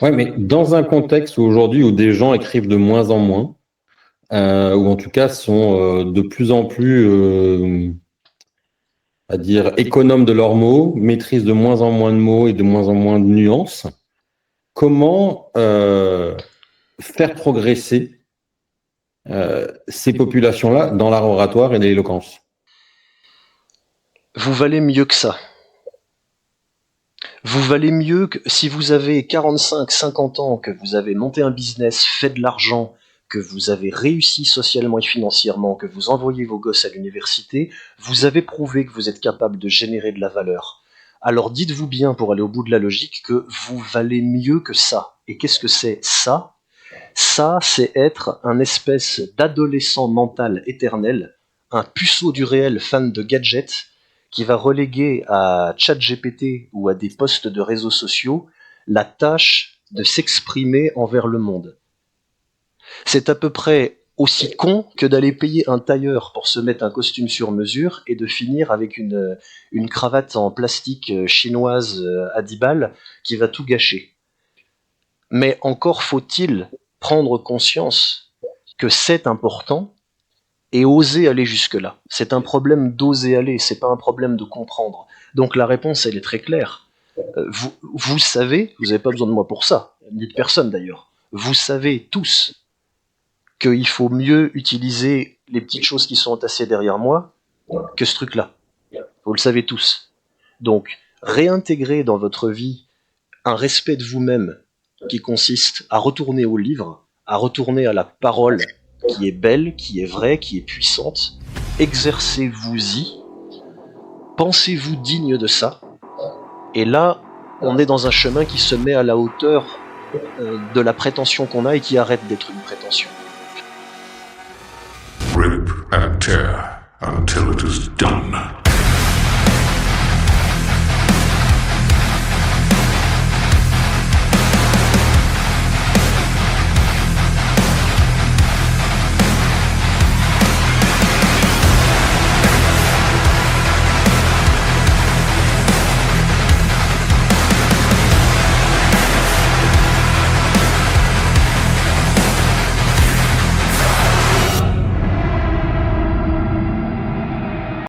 Ouais, mais dans un contexte où aujourd'hui où des gens écrivent de moins en moins, ou en tout cas sont de plus en plus, à dire, économes de leurs mots, maîtrisent de moins en moins de mots et de moins en moins de nuances, comment faire progresser ces populations-là dans l'art oratoire et l'éloquence? Vous valez mieux que ça. Vous valez mieux que si vous avez 45, 50 ans, que vous avez monté un business, fait de l'argent, que vous avez réussi socialement et financièrement, que vous envoyez vos gosses à l'université, vous avez prouvé que vous êtes capable de générer de la valeur. Alors dites-vous bien, pour aller au bout de la logique, que vous valez mieux que ça. Et qu'est-ce que c'est ça? Ça, c'est être un espèce d'adolescent mental éternel, un puceau du réel fan de gadgets, qui va reléguer à ChatGPT ou à des posts de réseaux sociaux la tâche de s'exprimer envers le monde. C'est à peu près aussi con que d'aller payer un tailleur pour se mettre un costume sur mesure et de finir avec une cravate en plastique chinoise à 10 balles qui va tout gâcher. Mais encore faut-il prendre conscience que c'est important et oser aller jusque-là. C'est un problème d'oser aller, c'est pas un problème de comprendre. Donc la réponse, elle est très claire. Vous savez, vous n'avez pas besoin de moi pour ça, ni de personne d'ailleurs. Vous savez tous qu'il faut mieux utiliser les petites choses qui sont entassées derrière moi que ce truc-là. Vous le savez tous. Donc, réintégrer dans votre vie un respect de vous-même qui consiste à retourner au livre, à retourner à la parole qui est belle, qui est vraie, qui est puissante. Exercez-vous-y, pensez-vous digne de ça, et là, on est dans un chemin qui se met à la hauteur de la prétention qu'on a et qui arrête d'être une prétention. Rip and tear until it is done.